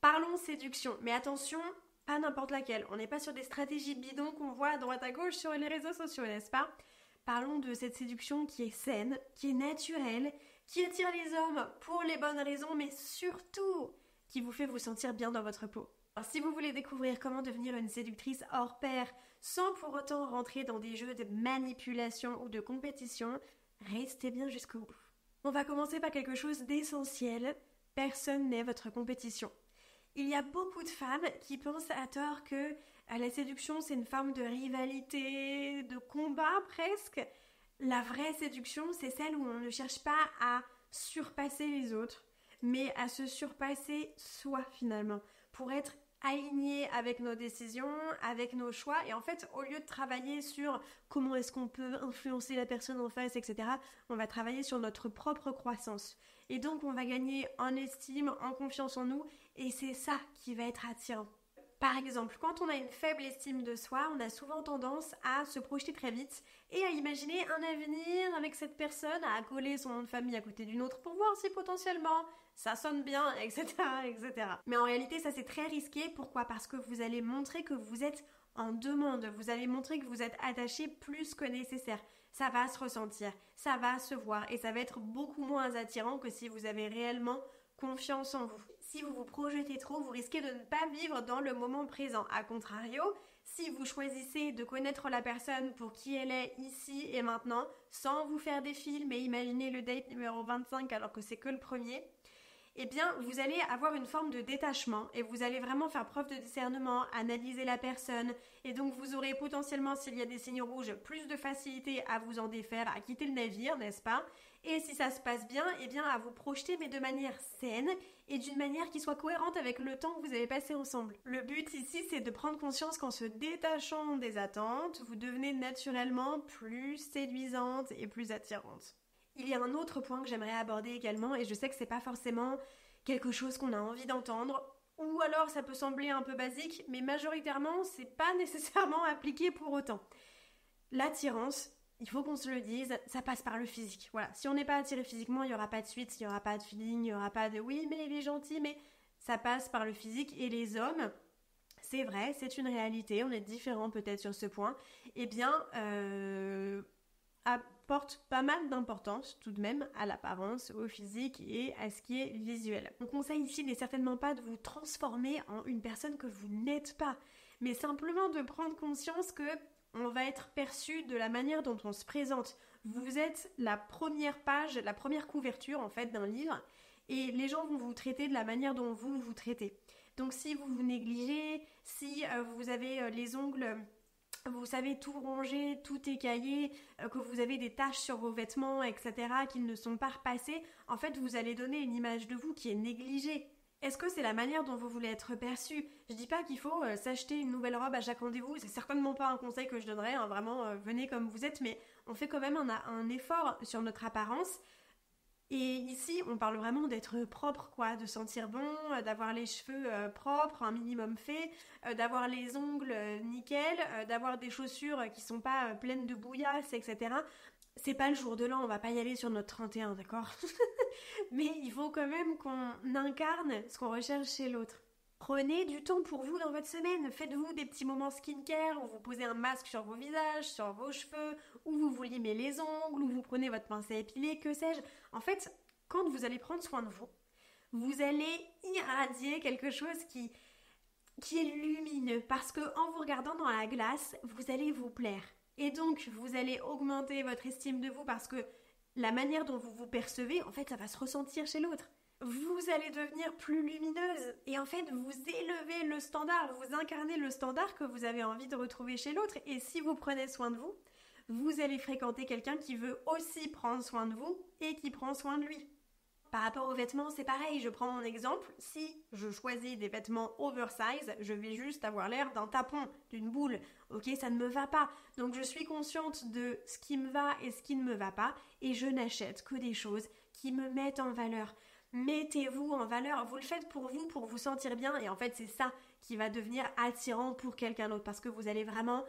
Parlons séduction, mais attention, pas n'importe laquelle. On n'est pas sur des stratégies bidons qu'on voit à droite à gauche sur les réseaux sociaux, n'est-ce pas? Parlons de cette séduction qui est saine, qui est naturelle, qui attire les hommes pour les bonnes raisons, mais surtout qui vous fait vous sentir bien dans votre peau. Alors, si vous voulez découvrir comment devenir une séductrice hors pair sans pour autant rentrer dans des jeux de manipulation ou de compétition, restez bien jusqu'au bout. On va commencer par quelque chose d'essentiel. Personne n'est votre compétition. Il y a beaucoup de femmes qui pensent à tort que la séduction c'est une forme de rivalité, de combat presque. La vraie séduction c'est celle où on ne cherche pas à surpasser les autres, mais à se surpasser soi finalement, pour être aligné avec nos décisions, avec nos choix, et en fait au lieu de travailler sur comment est-ce qu'on peut influencer la personne en face, etc., on va travailler sur notre propre croissance. Et donc on va gagner en estime, en confiance en nous, et c'est ça qui va être attirant. Par exemple, quand on a une faible estime de soi, on a souvent tendance à se projeter très vite et à imaginer un avenir avec cette personne, à coller son nom de famille à côté d'une autre pour voir si potentiellement ça sonne bien, etc., etc. Mais en réalité, ça c'est très risqué. Pourquoi? Parce que vous allez montrer que vous êtes en demande, vous allez montrer que vous êtes attaché plus que nécessaire. Ça va se ressentir, ça va se voir et ça va être beaucoup moins attirant que si vous avez réellement confiance en vous. Si vous vous projetez trop, vous risquez de ne pas vivre dans le moment présent. A contrario, si vous choisissez de connaître la personne pour qui elle est ici et maintenant, sans vous faire des films et imaginer le date numéro 25 alors que c'est que le premier, eh bien, vous allez avoir une forme de détachement et vous allez vraiment faire preuve de discernement, analyser la personne et donc vous aurez potentiellement, s'il y a des signes rouges, plus de facilité à vous en défaire, à quitter le navire, n'est-ce pas? Et si ça se passe bien, eh bien à vous projeter mais de manière saine et d'une manière qui soit cohérente avec le temps que vous avez passé ensemble. Le but ici, c'est de prendre conscience qu'en se détachant des attentes, vous devenez naturellement plus séduisante et plus attirante. Il y a un autre point que j'aimerais aborder également, et je sais que c'est pas forcément quelque chose qu'on a envie d'entendre, ou alors ça peut sembler un peu basique, mais majoritairement c'est pas nécessairement appliqué pour autant. L'attirance, il faut qu'on se le dise, ça passe par le physique. Voilà, si on n'est pas attiré physiquement, il n'y aura pas de suite, il n'y aura pas de feeling, il n'y aura pas de oui mais il est gentil, mais ça passe par le physique. Et les hommes, c'est vrai, c'est une réalité, on est différents peut-être sur ce point, eh bien apporte pas mal d'importance tout de même à l'apparence, au physique et à ce qui est visuel. Mon conseil ici n'est certainement pas de vous transformer en une personne que vous n'êtes pas, mais simplement de prendre conscience que on va être perçu de la manière dont on se présente. Vous êtes la première page, la première couverture en fait d'un livre, et les gens vont vous traiter de la manière dont vous vous traitez. Donc si vous vous négligez, si vous avez les ongles, vous savez tout ronger, tout écailler, que vous avez des taches sur vos vêtements, etc., qui ne sont pas repassés, en fait vous allez donner une image de vous qui est négligée. Est-ce que c'est la manière dont vous voulez être perçu? Je dis pas qu'il faut s'acheter une nouvelle robe à chaque rendez-vous, c'est certainement pas un conseil que je donnerais, hein, vraiment venez comme vous êtes, mais on fait quand même un effort sur notre apparence. Et ici, on parle vraiment d'être propre, quoi, de sentir bon, d'avoir les cheveux propres, un minimum fait, d'avoir les ongles nickel, d'avoir des chaussures qui sont pas pleines de bouillasse, etc. C'est pas le jour de l'an, on va pas y aller sur notre 31, d'accord? Mais il faut quand même qu'on incarne ce qu'on recherche chez l'autre. Prenez du temps pour vous dans votre semaine, faites-vous des petits moments skincare où vous posez un masque sur vos visages, sur vos cheveux, où vous limez les ongles, où vous prenez votre pince à épiler, que sais-je. En fait, quand vous allez prendre soin de vous, vous allez irradier quelque chose qui est lumineux, parce que en vous regardant dans la glace, vous allez vous plaire. Et donc, vous allez augmenter votre estime de vous parce que la manière dont vous vous percevez, en fait, ça va se ressentir chez l'autre. Vous allez devenir plus lumineuse et en fait vous élevez le standard, vous incarnez le standard que vous avez envie de retrouver chez l'autre et si vous prenez soin de vous, vous allez fréquenter quelqu'un qui veut aussi prendre soin de vous et qui prend soin de lui. Par rapport aux vêtements, c'est pareil, je prends mon exemple, si je choisis des vêtements oversize, je vais juste avoir l'air d'un tapon, d'une boule, ok, ça ne me va pas. Donc je suis consciente de ce qui me va et ce qui ne me va pas et je n'achète que des choses qui me mettent en valeur. Mettez-vous en valeur, vous le faites pour vous sentir bien et en fait c'est ça qui va devenir attirant pour quelqu'un d'autre parce que vous allez vraiment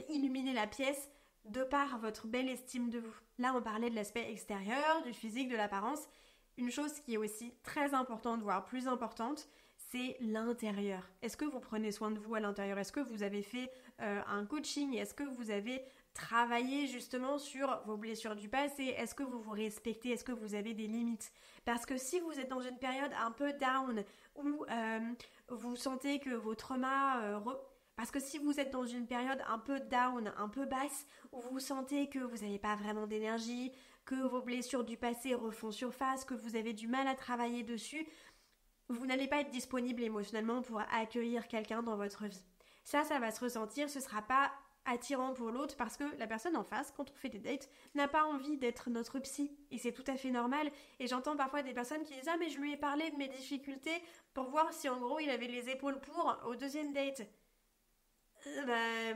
illuminer la pièce de par votre belle estime de vous. Là on parlait de l'aspect extérieur, du physique, de l'apparence. Une chose qui est aussi très importante, voire plus importante, c'est l'intérieur. Est-ce que vous prenez soin de vous à l'intérieur? Est-ce que vous avez fait un coaching? Est-ce que vous avez travaillé justement sur vos blessures du passé? Est-ce que vous vous respectez? Est-ce que vous avez des limites? Parce que si vous êtes dans une période un peu down, où vous sentez que vos traumas... Parce que si vous êtes dans une période un peu down, un peu basse, où vous sentez que vous n'avez pas vraiment d'énergie, que vos blessures du passé refont surface, que vous avez du mal à travailler dessus, vous n'allez pas être disponible émotionnellement pour accueillir quelqu'un dans votre vie. Ça va se ressentir, ce sera pas attirant pour l'autre parce que la personne en face, quand on fait des dates, n'a pas envie d'être notre psy. Et c'est tout à fait normal. Et j'entends parfois des personnes qui disent « Ah mais je lui ai parlé de mes difficultés pour voir si en gros il avait les épaules pour au deuxième date ».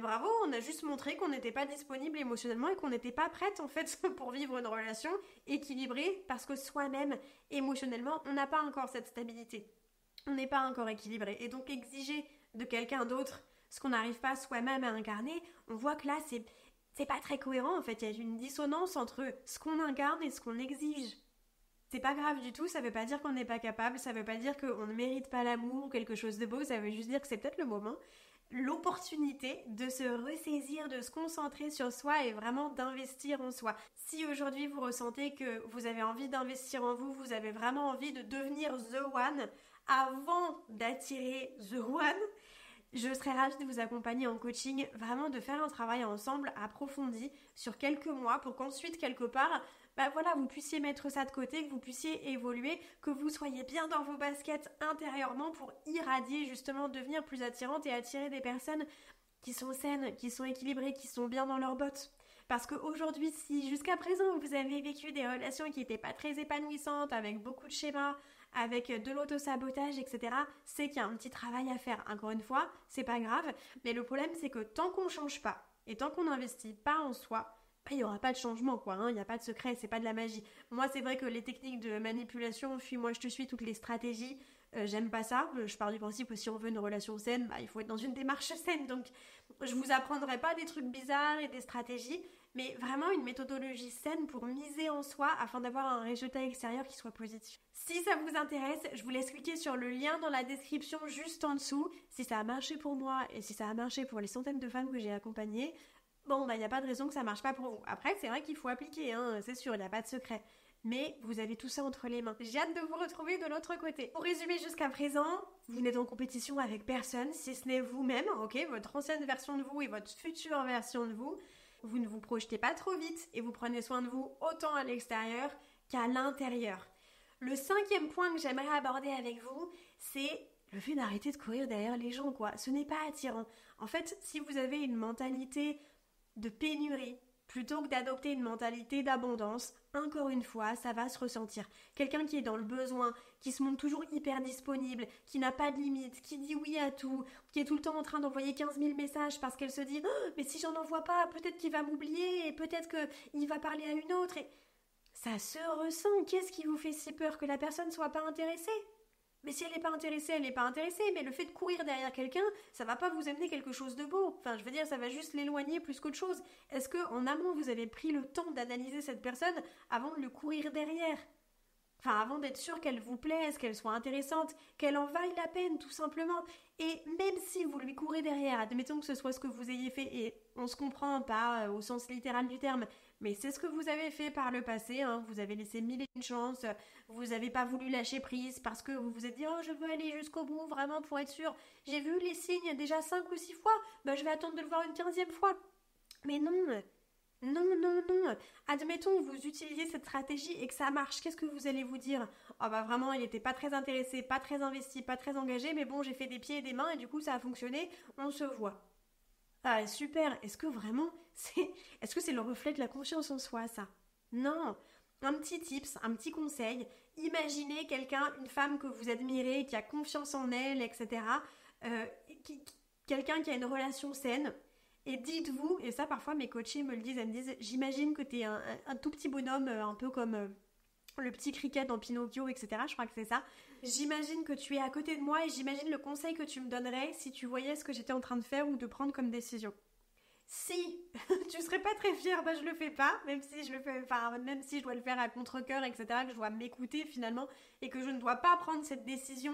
Bravo, on a juste montré qu'on n'était pas disponible émotionnellement et qu'on n'était pas prête en fait pour vivre une relation équilibrée parce que soi-même, émotionnellement, on n'a pas encore cette stabilité. On n'est pas encore équilibré. Et donc exiger de quelqu'un d'autre ce qu'on n'arrive pas soi-même à incarner, on voit que là c'est pas très cohérent en fait. Il y a une dissonance entre ce qu'on incarne et ce qu'on exige. C'est pas grave du tout, ça veut pas dire qu'on n'est pas capable, ça veut pas dire qu'on ne mérite pas l'amour ou quelque chose de beau, ça veut juste dire que c'est peut-être le moment, l'opportunité de se ressaisir, de se concentrer sur soi et vraiment d'investir en soi. Si aujourd'hui vous ressentez que vous avez envie d'investir en vous, vous avez vraiment envie de devenir the one avant d'attirer the one, je serais ravie de vous accompagner en coaching, vraiment de faire un travail ensemble approfondi sur quelques mois pour qu'ensuite quelque part, vous puissiez mettre ça de côté, que vous puissiez évoluer, que vous soyez bien dans vos baskets intérieurement pour irradier justement, devenir plus attirante et attirer des personnes qui sont saines, qui sont équilibrées, qui sont bien dans leurs bottes. Parce qu'aujourd'hui, si jusqu'à présent vous avez vécu des relations qui n'étaient pas très épanouissantes, avec beaucoup de schémas, avec de l'auto-sabotage, etc., c'est qu'il y a un petit travail à faire. Encore une fois, c'est pas grave, mais le problème c'est que tant qu'on change pas et tant qu'on n'investit pas en soi, il n'y aura pas de changement, quoi, il n'y a pas de secret, c'est pas de la magie. Moi, c'est vrai que les techniques de manipulation, moi je te suis, toutes les stratégies, j'aime pas ça. Je pars du principe que si on veut une relation saine, il faut être dans une démarche saine. Donc, je vous apprendrai pas des trucs bizarres et des stratégies, mais vraiment une méthodologie saine pour miser en soi afin d'avoir un résultat extérieur qui soit positif. Si ça vous intéresse, je vous laisse cliquer sur le lien dans la description juste en dessous. Si ça a marché pour moi et si ça a marché pour les centaines de femmes que j'ai accompagnées, il n'y a pas de raison que ça marche pas pour vous. Après, c'est vrai qu'il faut appliquer, c'est sûr, il n'y a pas de secret. Mais vous avez tout ça entre les mains. J'ai hâte de vous retrouver de l'autre côté. Pour résumer jusqu'à présent, vous n'êtes en compétition avec personne, si ce n'est vous-même, ok, votre ancienne version de vous et votre future version de vous. Vous ne vous projetez pas trop vite et vous prenez soin de vous autant à l'extérieur qu'à l'intérieur. Le 5e point que j'aimerais aborder avec vous, c'est le fait d'arrêter de courir derrière les gens, quoi. Ce n'est pas attirant. En fait, si vous avez une mentalité de pénurie, plutôt que d'adopter une mentalité d'abondance, encore une fois, ça va se ressentir. Quelqu'un qui est dans le besoin, qui se montre toujours hyper disponible, qui n'a pas de limite, qui dit oui à tout, qui est tout le temps en train d'envoyer 15 000 messages parce qu'elle se dit « mais si j'en envoie pas, peut-être qu'il va m'oublier et peut-être qu'il va parler à une autre. » Et ça se ressent. Qu'est-ce qui vous fait si peur que la personne soit pas intéressée ? Mais si elle n'est pas intéressée, elle n'est pas intéressée. Mais le fait de courir derrière quelqu'un, ça va pas vous amener quelque chose de beau. Enfin, je veux dire, ça va juste l'éloigner plus qu'autre chose. Est-ce qu'en amont, vous avez pris le temps d'analyser cette personne avant de le courir derrière ? Enfin, avant d'être sûr qu'elle vous plaise, qu'elle soit intéressante, qu'elle en vaille la peine, tout simplement. Et même si vous lui courez derrière, admettons que ce soit ce que vous ayez fait, et on se comprend pas au sens littéral du terme, mais c'est ce que vous avez fait par le passé, vous avez laissé 1000 et une chances, vous n'avez pas voulu lâcher prise parce que vous vous êtes dit « Oh, je veux aller jusqu'au bout, vraiment, pour être sûr. J'ai vu les signes déjà 5 ou 6 fois, je vais attendre de le voir une 15e fois. » Mais non, non. Admettons, vous utilisez cette stratégie et que ça marche. Qu'est-ce que vous allez vous dire ? Vraiment, il n'était pas très intéressé, pas très investi, pas très engagé, mais bon, j'ai fait des pieds et des mains et du coup, ça a fonctionné, on se voit. Ah, super. Est-ce que vraiment, est-ce que c'est le reflet de la confiance en soi, ça ? Non. Un petit tips, un petit conseil. Imaginez quelqu'un, une femme que vous admirez, qui a confiance en elle, etc. Quelqu'un qui a une relation saine. Et dites-vous, et ça parfois mes coachés me le disent, elles me disent, j'imagine que t'es un tout petit bonhomme, un peu comme le petit cricket dans Pinocchio, etc. Je crois que c'est ça. J'imagine que tu es à côté de moi et j'imagine le conseil que tu me donnerais si tu voyais ce que j'étais en train de faire ou de prendre comme décision. Si tu serais pas très fière, je le fais pas, même si je dois le faire à contre-cœur, etc., que je dois m'écouter finalement et que je ne dois pas prendre cette décision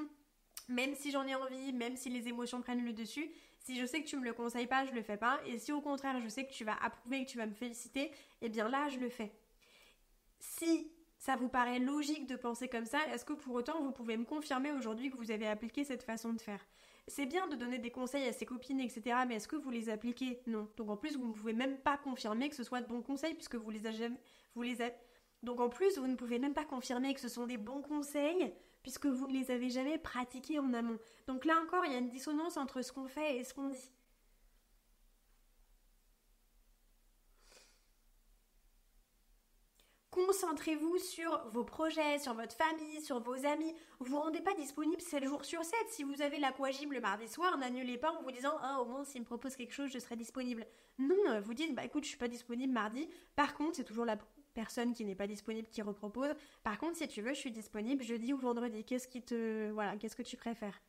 Même si j'en ai envie, même si les émotions prennent le dessus, si je sais que tu me le conseilles pas, je le fais pas. Et si au contraire, je sais que tu vas approuver, que tu vas me féliciter, eh bien là, je le fais. Si ça vous paraît logique de penser comme ça, est-ce que pour autant vous pouvez me confirmer aujourd'hui que vous avez appliqué cette façon de faire? C'est bien de donner des conseils à ses copines, etc. Mais est-ce que vous les appliquez? Non. Donc en plus, vous ne pouvez même pas confirmer que ce soit de bons conseils puisque vous les avez jamais... Donc en plus, vous ne pouvez même pas confirmer que ce sont des bons conseils puisque vous ne les avez jamais pratiqués en amont. Donc là encore, il y a une dissonance entre ce qu'on fait et ce qu'on dit. Concentrez-vous sur vos projets, sur votre famille, sur vos amis. Vous vous rendez pas disponible 7 jours sur 7. Si vous avez l'aquagym le mardi soir, n'annulez pas en vous disant « Ah, au moins, s'il me propose quelque chose, je serai disponible. » Non, vous dites « Bah écoute, je suis pas disponible mardi. Par contre, c'est toujours la personne qui n'est pas disponible qui repropose. Par contre, si tu veux, je suis disponible jeudi ou vendredi. Qu'est-ce que tu préfères ?»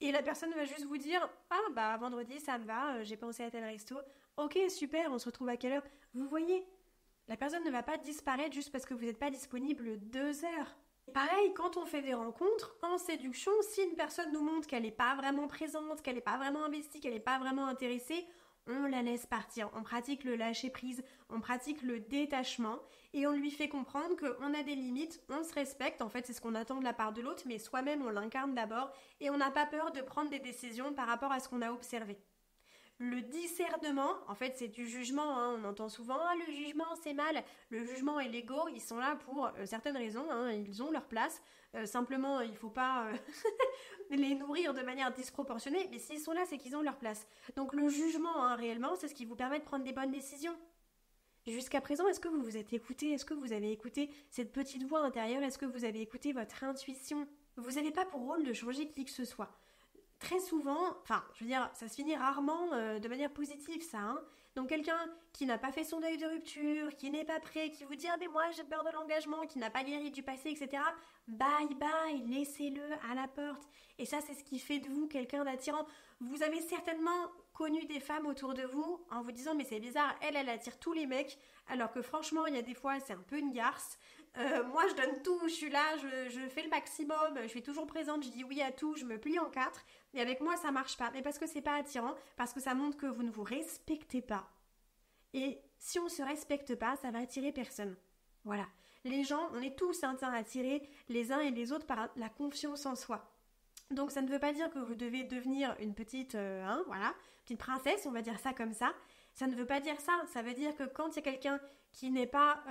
Et la personne va juste vous dire « Ah, bah vendredi, ça me va, j'ai pensé à tel resto. Ok, super, on se retrouve à quelle heure ?» Vous voyez, la personne ne va pas disparaître juste parce que vous n'êtes pas disponible 2 heures. Pareil, quand on fait des rencontres, en séduction, si une personne nous montre qu'elle n'est pas vraiment présente, qu'elle n'est pas vraiment investie, qu'elle n'est pas vraiment intéressée, on la laisse partir. On pratique le lâcher-prise, on pratique le détachement et on lui fait comprendre qu'on a des limites, on se respecte, en fait c'est ce qu'on attend de la part de l'autre, mais soi-même on l'incarne d'abord et on n'a pas peur de prendre des décisions par rapport à ce qu'on a observé. Le discernement, en fait, c'est du jugement. On entend souvent « Ah, le jugement, c'est mal ». Le jugement et l'ego, ils sont là pour certaines raisons. Ils ont leur place. Simplement, il ne faut pas les nourrir de manière disproportionnée. Mais s'ils sont là, c'est qu'ils ont leur place. Donc le jugement, réellement, c'est ce qui vous permet de prendre des bonnes décisions. Jusqu'à présent, est-ce que vous vous êtes écouté? Est-ce que vous avez écouté cette petite voix intérieure? Est-ce que vous avez écouté votre intuition? Vous n'avez pas pour rôle de changer qui que ce soit. Très souvent, ça se finit rarement de manière positive, ça. Donc quelqu'un qui n'a pas fait son deuil de rupture, qui n'est pas prêt, qui vous dit « Ah mais moi j'ai peur de l'engagement », qui n'a pas guéri du passé, etc. Bye bye, laissez-le à la porte. Et ça, c'est ce qui fait de vous quelqu'un d'attirant. Vous avez certainement connu des femmes autour de vous en vous disant « Mais c'est bizarre, elle attire tous les mecs », alors que franchement, il y a des fois, c'est un peu une garce. Moi, je donne tout, je suis là, je fais le maximum, je suis toujours présente, je dis oui à tout, je me plie en 4. Et avec moi, ça marche pas. Mais parce que c'est pas attirant, parce que ça montre que vous ne vous respectez pas. Et si on se respecte pas, ça va attirer personne. Voilà. Les gens, on est tous attirés les uns et les autres par la confiance en soi. Donc ça ne veut pas dire que vous devez devenir une petite, petite princesse, on va dire ça comme ça. Ça ne veut pas dire ça. Ça veut dire que quand il y a quelqu'un qui n'est pas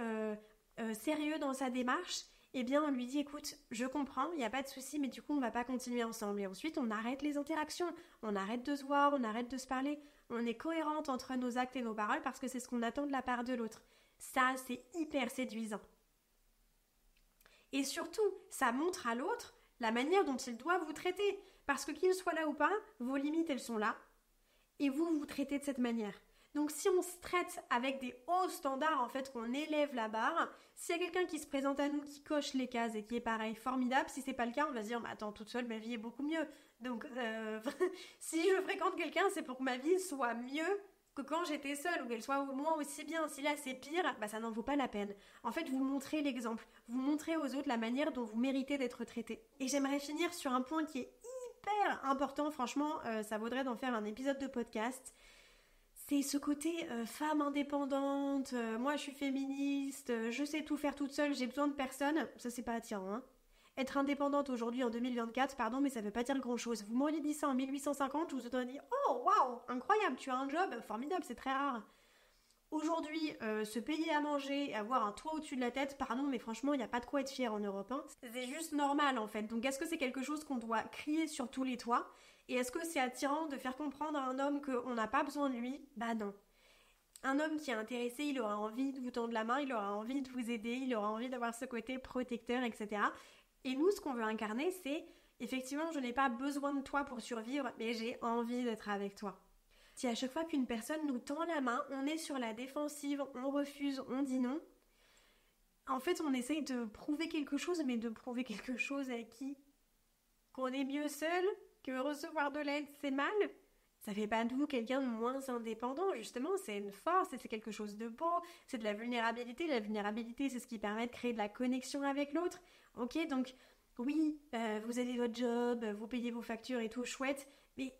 sérieux dans sa démarche, eh bien on lui dit écoute, je comprends, il n'y a pas de souci, mais du coup on va pas continuer ensemble. Et ensuite on arrête les interactions, on arrête de se voir, on arrête de se parler. On est cohérente entre nos actes et nos paroles parce que c'est ce qu'on attend de la part de l'autre. Ça, c'est hyper séduisant. Et surtout, ça montre à l'autre la manière dont il doit vous traiter. Parce que qu'il soit là ou pas, vos limites, elles sont là. Et vous, vous traitez de cette manière. Donc si on se traite avec des hauts standards, en fait, qu'on élève la barre, s'il y a quelqu'un qui se présente à nous, qui coche les cases et qui est pareil, formidable, si c'est pas le cas, on va se dire, attends, toute seule, ma vie est beaucoup mieux. Donc, si je fréquente quelqu'un, c'est pour que ma vie soit mieux que quand j'étais seule, ou qu'elle soit au moins aussi bien. Si là, c'est pire, ça n'en vaut pas la peine. En fait, vous montrez l'exemple. Vous montrez aux autres la manière dont vous méritez d'être traité. Et j'aimerais finir sur un point qui est hyper important. Franchement, ça vaudrait d'en faire un épisode de podcast. C'est ce côté femme indépendante, moi je suis féministe, je sais tout faire toute seule, j'ai besoin de personne. Ça, c'est pas attirant, Être indépendante aujourd'hui en 2024, pardon, mais ça veut pas dire grand-chose. Vous m'auriez dit ça en 1850, je vous aurais dit « Oh, waouh, incroyable, tu as un job, formidable, c'est très rare ». Aujourd'hui, se payer à manger, avoir un toit au-dessus de la tête, pardon, mais franchement, il n'y a pas de quoi être fier en Europe. C'est juste normal, en fait. Donc, est-ce que c'est quelque chose qu'on doit crier sur tous les toits ? Et est-ce que c'est attirant de faire comprendre à un homme qu'on n'a pas besoin de lui ? Bah non. Un homme qui est intéressé, il aura envie de vous tendre la main, il aura envie de vous aider, il aura envie d'avoir ce côté protecteur, etc. Et nous, ce qu'on veut incarner, c'est effectivement, je n'ai pas besoin de toi pour survivre, mais j'ai envie d'être avec toi. Si à chaque fois qu'une personne nous tend la main, on est sur la défensive, on refuse, on dit non, en fait, on essaye de prouver quelque chose, mais de prouver quelque chose à qui ? Qu'on est mieux seul ? Que recevoir de l'aide, c'est mal ? Ça fait pas de vous quelqu'un de moins indépendant, justement, c'est une force, c'est quelque chose de beau, c'est de la vulnérabilité. La vulnérabilité, c'est ce qui permet de créer de la connexion avec l'autre. Ok, donc Oui, vous avez votre job, vous payez vos factures et tout, chouette, mais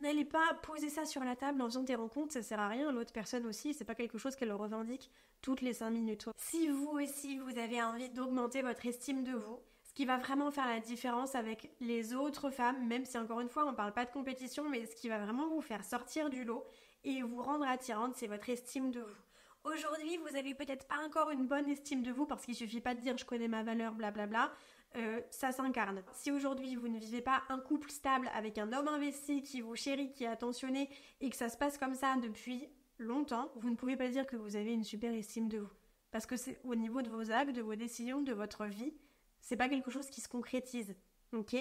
n'allez pas poser ça sur la table en faisant des rencontres, ça sert à rien. L'autre personne aussi, c'est pas quelque chose qu'elle revendique toutes les 5 minutes. Si vous aussi, vous avez envie d'augmenter votre estime de vous, ce qui va vraiment faire la différence avec les autres femmes, même si encore une fois on parle pas de compétition, mais ce qui va vraiment vous faire sortir du lot et vous rendre attirante, c'est votre estime de vous. Aujourd'hui, vous avez peut-être pas encore une bonne estime de vous parce qu'il suffit pas de dire je connais ma valeur, blablabla. Ça s'incarne. Si aujourd'hui vous ne vivez pas un couple stable avec un homme investi qui vous chérit, qui est attentionné et que ça se passe comme ça depuis longtemps, vous ne pouvez pas dire que vous avez une super estime de vous. Parce que c'est au niveau de vos actes, de vos décisions, de votre vie, c'est pas quelque chose qui se concrétise. Ok?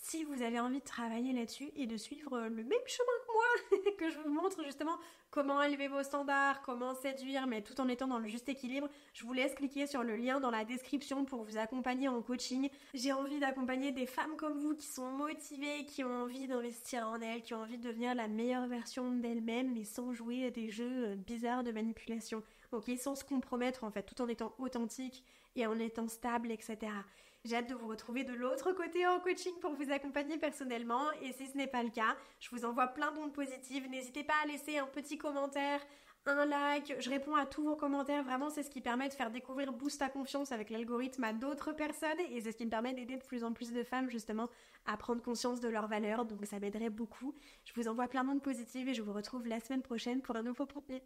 Si vous avez envie de travailler là-dessus et de suivre le même chemin que moi, que je vous montre justement comment élever vos standards, comment séduire, mais tout en étant dans le juste équilibre, je vous laisse cliquer sur le lien dans la description pour vous accompagner en coaching. J'ai envie d'accompagner des femmes comme vous qui sont motivées, qui ont envie d'investir en elles, qui ont envie de devenir la meilleure version d'elles-mêmes, mais sans jouer à des jeux bizarres de manipulation. Ok, sans se compromettre en fait, tout en étant authentique et en étant stable, etc. J'ai hâte de vous retrouver de l'autre côté en coaching pour vous accompagner personnellement. Et si ce n'est pas le cas, je vous envoie plein d'ondes positives. N'hésitez pas à laisser un petit commentaire, un like. Je réponds à tous vos commentaires. Vraiment, c'est ce qui permet de faire découvrir Boost ta confiance avec l'algorithme à d'autres personnes. Et c'est ce qui me permet d'aider de plus en plus de femmes justement à prendre conscience de leurs valeurs. Donc ça m'aiderait beaucoup. Je vous envoie plein d'ondes positives et je vous retrouve la semaine prochaine pour un nouveau contenu.